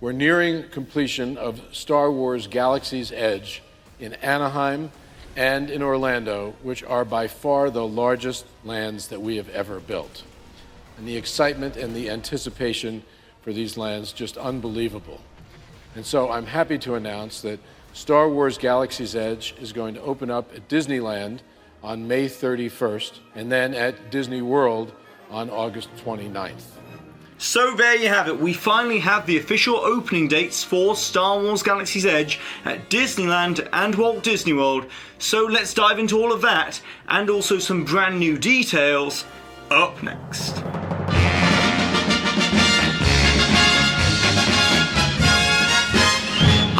We're nearing completion of Star Wars Galaxy's Edge in Anaheim and in Orlando, which are by far the largest lands that we have ever built. And the excitement and the anticipation for these lands, just unbelievable. And so I'm happy to announce that Star Wars Galaxy's Edge is going to open up at Disneyland on May 31st, and then at Disney World on August 29th. So there you have it, we finally have the official opening dates for Star Wars Galaxy's Edge at Disneyland and Walt Disney World. So let's dive into all of that, and also some brand new details, up next.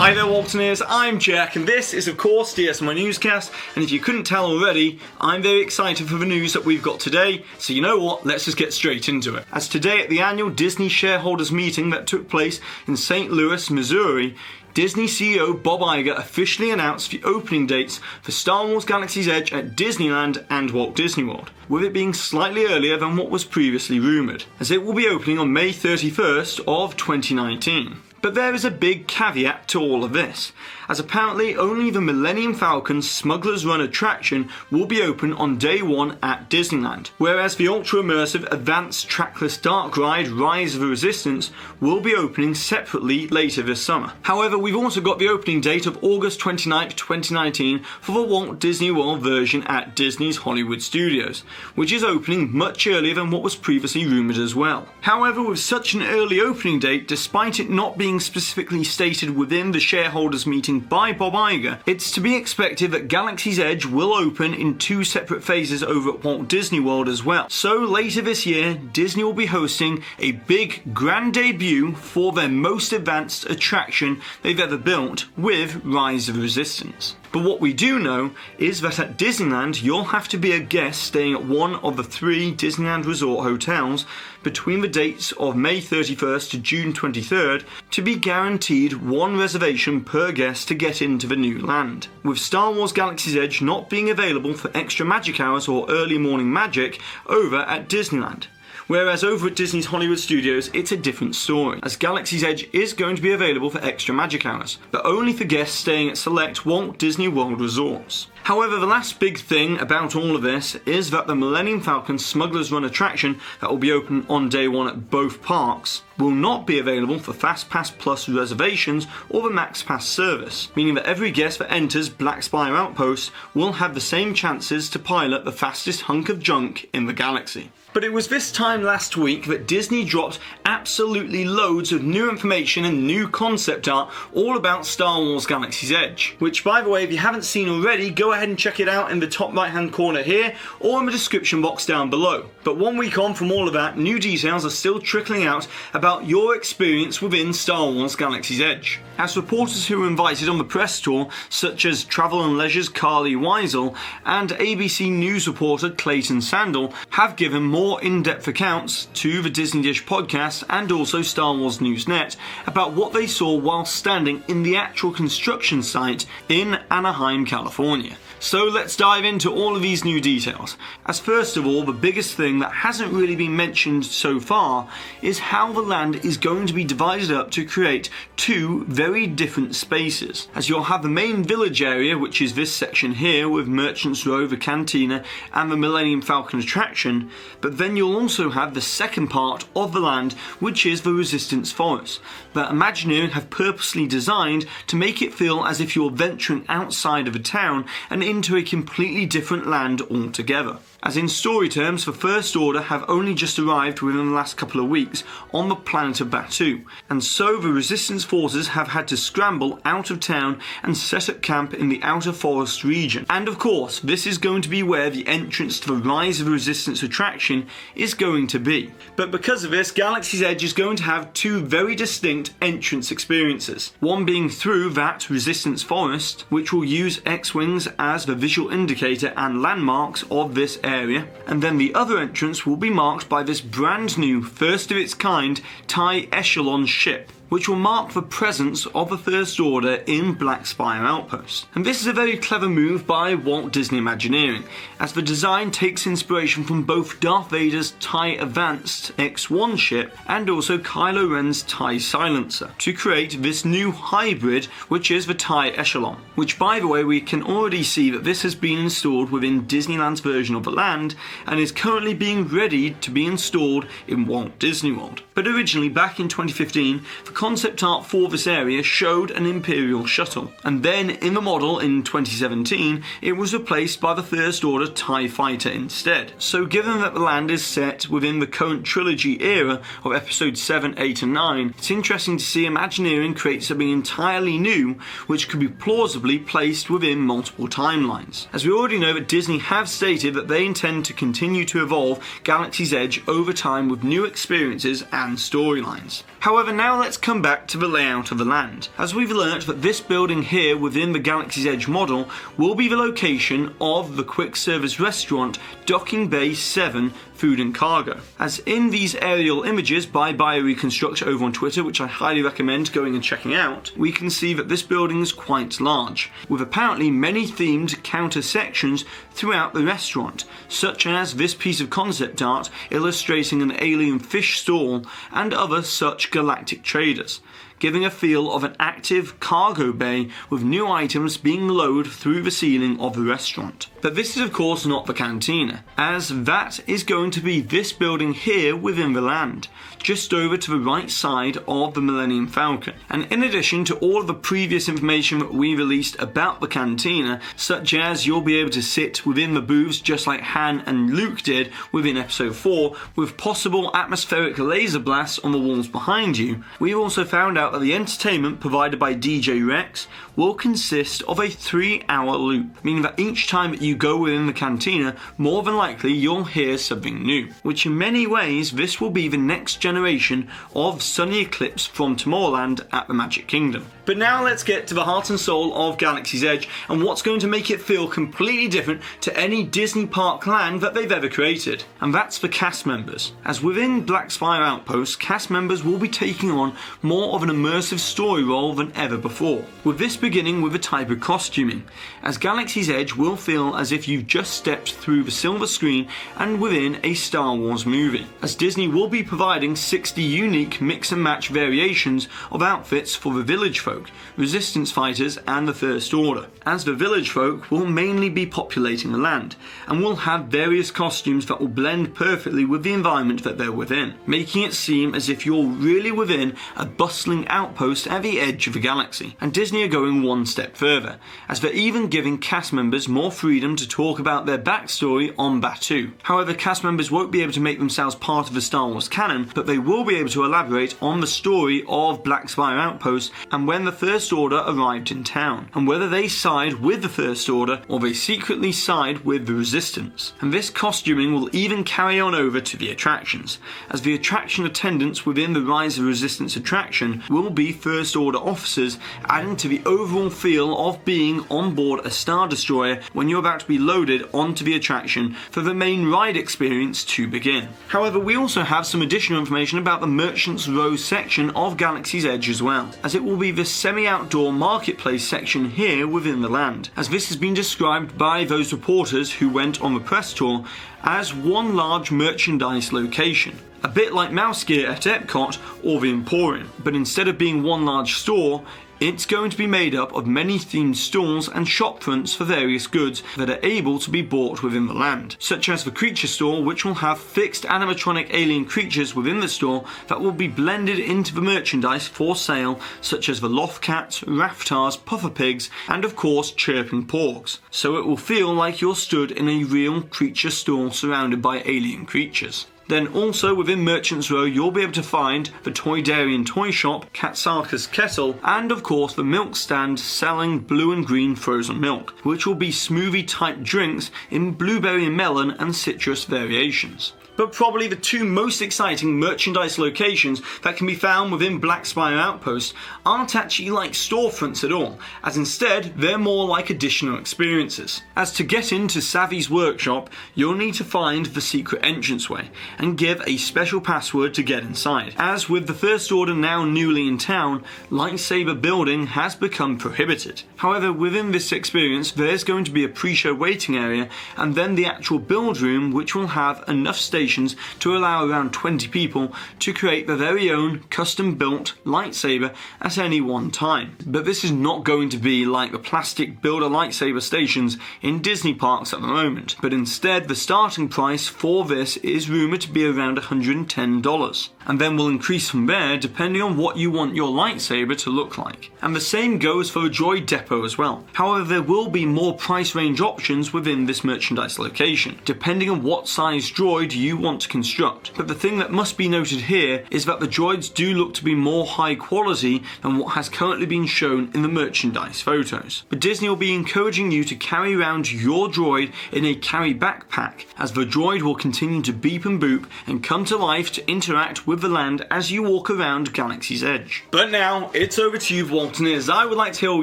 Hi there Waltoneers, I'm Jack and this is of course DSNY Newscast, and if you couldn't tell already, I'm very excited for the news that we've got today, so you know what, let's just get straight into it. As today at the annual Disney shareholders meeting that took place in St. Louis, Missouri, Disney CEO Bob Iger officially announced the opening dates for Star Wars Galaxy's Edge at Disneyland and Walt Disney World, with it being slightly earlier than what was previously rumoured, as it will be opening on May 31st of 2019. But there is a big caveat to all of this, as apparently only the Millennium Falcon Smuggler's Run attraction will be open on day one at Disneyland, whereas the ultra-immersive advanced trackless dark ride Rise of the Resistance will be opening separately later this summer. However, we've also got the opening date of August 29th, 2019 for the Walt Disney World version at Disney's Hollywood Studios, which is opening much earlier than what was previously rumoured as well. However, with such an early opening date, despite it not being specifically stated within the shareholders meeting by Bob Iger, it's to be expected that Galaxy's Edge will open in two separate phases over at Walt Disney World as well. So later this year, Disney will be hosting a big grand debut for their most advanced attraction they've ever built with Rise of the Resistance. But what we do know is that at Disneyland, you'll have to be a guest staying at one of the 3 Disneyland Resort hotels between the dates of May 31st to June 23rd to be guaranteed one reservation per guest to get into the new land. With Star Wars Galaxy's Edge not being available for extra magic hours or early morning magic over at Disneyland. Whereas over at Disney's Hollywood Studios, it's a different story, as Galaxy's Edge is going to be available for extra magic hours, but only for guests staying at select Walt Disney World resorts. However, the last big thing about all of this is that the Millennium Falcon Smuggler's Run attraction that will be open on day one at both parks will not be available for Fast Pass Plus reservations or the Max Pass service, meaning that every guest that enters Black Spire Outpost will have the same chances to pilot the fastest hunk of junk in the galaxy. But it was this time last week that Disney dropped absolutely loads of new information and new concept art all about Star Wars Galaxy's Edge, which by the way, if you haven't seen already, go ahead and check it out in the top right hand corner here or in the description box down below. But 1 week on from all of that, new details are still trickling out about your experience within Star Wars Galaxy's Edge, as reporters who were invited on the press tour, such as Travel and Leisure's Carly Weisel and ABC News reporter Clayton Sandel, have given more in-depth accounts to the Disney Dish podcast and also Star Wars News Net about what they saw while standing in the actual construction site in Anaheim, California. So let's dive into all of these new details. As first of all, the biggest thing that hasn't really been mentioned so far is how the land is going to be divided up to create 2 very different spaces. As you'll have the main village area, which is this section here with Merchants Row, the Cantina and the Millennium Falcon attraction, but then you'll also have the second part of the land, which is the Resistance Forest, that Imagineering have purposely designed to make it feel as if you're venturing outside of a town and into a completely different land altogether. As in story terms, the First Order have only just arrived within the last couple of weeks on the planet of Batuu, and so the Resistance forces have had to scramble out of town and set up camp in the outer forest region. And of course, this is going to be where the entrance to the Rise of the Resistance attraction is going to be. But because of this, Galaxy's Edge is going to have 2 very distinct entrance experiences. One being through that Resistance forest, which will use X-Wings as the visual indicator and landmarks of this area, and then the other entrance will be marked by this brand new, first of its kind TIE Echelon ship. which will mark the presence of the First Order in Black Spire Outpost. And this is a very clever move by Walt Disney Imagineering, as the design takes inspiration from both Darth Vader's TIE Advanced X-1 ship and also Kylo Ren's TIE Silencer, to create this new hybrid, which is the TIE Echelon, which, by the way, we can already see that this has been installed within Disneyland's version of the land and is currently being ready to be installed in Walt Disney World. But originally, back in 2015, the concept art for this area showed an Imperial shuttle, and then in the model in 2017, it was replaced by the First Order TIE Fighter instead. So given that the land is set within the current trilogy era of episodes 7, 8 and 9, it's interesting to see Imagineering create something entirely new which could be plausibly placed within multiple timelines. As we already know that Disney have stated that they intend to continue to evolve Galaxy's Edge over time with new experiences and storylines. However, now let's come back to the layout of the land, as we've learnt that this building here within the Galaxy's Edge model will be the location of the quick service restaurant Docking Bay 7 Food and Cargo. As in these aerial images by BioReconstruct over on Twitter, which I highly recommend going and checking out, we can see that this building is quite large, with apparently many themed counter sections throughout the restaurant, such as this piece of concept art illustrating an alien fish stall and other such galactic traders, giving a feel of an active cargo bay with new items being lowered through the ceiling of the restaurant. But this is of course not the cantina, as that is going to be this building here within the land, just over to the right side of the Millennium Falcon. And in addition to all of the previous information that we released about the cantina, such as you'll be able to sit within the booths just like Han and Luke did within episode 4, with possible atmospheric laser blasts on the walls behind you, we've also found out that the entertainment provided by DJ Rex will consist of a 3-hour loop, meaning that each time that you go within the cantina, more than likely you'll hear something new, which in many ways this will be the next generation of Sunny Eclipse from Tomorrowland at the Magic Kingdom. But now let's get to the heart and soul of Galaxy's Edge and what's going to make it feel completely different to any Disney park land that they've ever created, and that's the cast members. As within Black Spire Outpost, cast members will be taking on more of an immersive story role than ever before, with this beginning with a type of costuming, as Galaxy's Edge will feel as if you've just stepped through the silver screen and within a Star Wars movie, as Disney will be providing 60 unique mix and match variations of outfits for the village folk, resistance fighters and the First Order, as the village folk will mainly be populating the land and will have various costumes that will blend perfectly with the environment that they're within, making it seem as if you're really within a bustling outpost at the edge of the galaxy. And Disney are going one step further, as they're even giving cast members more freedom to talk about their backstory on Batuu. However, cast members won't be able to make themselves part of the Star Wars canon, but they will be able to elaborate on the story of Black Spire Outpost and when the First Order arrived in town, and whether they side with the First Order or they secretly side with the Resistance. And this costuming will even carry on over to the attractions, as the attraction attendants within the Rise of Resistance attraction will be First Order officers, adding to the overall feel of being on board a Star Destroyer when you're about to be loaded onto the attraction for the main ride experience to begin. However, we also have some additional information about the Merchants Row section of Galaxy's Edge as well, as it will be the semi-outdoor marketplace section here within the land, as this has been described by those reporters who went on the press tour as one large merchandise location, a bit like Mouse Gear at Epcot or the Emporium, but instead of being one large store, it's going to be made up of many themed stalls and shop fronts for various goods that are able to be bought within the land, such as the creature store, which will have fixed animatronic alien creatures within the store that will be blended into the merchandise for sale, such as the Lothcats, Raftars, Puffer Pigs, and of course Chirping Porgs, so it will feel like you're stood in a real creature store surrounded by alien creatures. Then also within Merchants Row you'll be able to find the Toy Dairy and Toy Shop, Katsaka's Kettle, and of course the milk stand selling blue and green frozen milk, which will be smoothie type drinks in blueberry and melon and citrus variations. But probably the two most exciting merchandise locations that can be found within Black Spire Outpost aren't actually like storefronts at all, as instead they're more like additional experiences. As to get into Savvy's workshop, you'll need to find the secret entranceway and give a special password to get inside. As with the First Order now newly in town, lightsaber building has become prohibited. However, within this experience there's going to be a pre-show waiting area and then the actual build room, which will have enough stations to allow around 20 people to create their very own custom built lightsaber at any one time. But this is not going to be like the plastic builder lightsaber stations in Disney parks at the moment, but instead the starting price for this is rumoured to be around $110, and then will increase from there depending on what you want your lightsaber to look like. And the same goes for a droid depot as well. However, there will be more price range options within this merchandise location, depending on what size droid you want to construct. But the thing that must be noted here is that the droids do look to be more high quality than what has currently been shown in the merchandise photos. But Disney will be encouraging you to carry around your droid in a carry backpack, as the droid will continue to beep and boop and come to life to interact with the land as you walk around Galaxy's Edge. But now it's over to you, Walton, as I would like to hear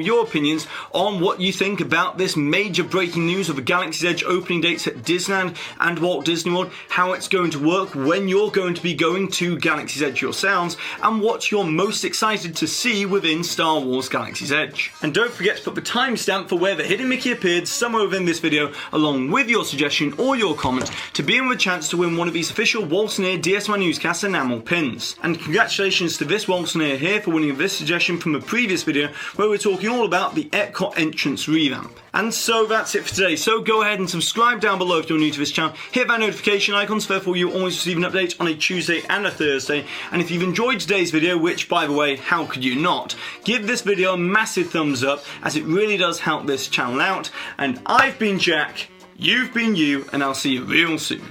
your opinions on what you think about this major breaking news of the Galaxy's Edge opening dates at Disneyland and Walt Disney World, how it's going to work when you're going to be going to Galaxy's Edge yourselves, and what you're most excited to see within Star Wars Galaxy's Edge. And don't forget to put the timestamp for where the hidden Mickey appeared somewhere within this video, along with your suggestion or your comment, to be in with a chance to win one of these official Waltoneer DSNY Newscast enamel pins. And congratulations to this Waltoneer here for winning this suggestion from the previous video where we're talking all about the Epcot entrance revamp. And so that's it for today, so go ahead and subscribe down below if you're new to this channel, hit that notification icon so therefore you always receive an update on a Tuesday and a Thursday, and if you've enjoyed today's video, which by the way, how could you not, give this video a massive thumbs up as it really does help this channel out. And I've been Jack, you've been you, and I'll see you real soon.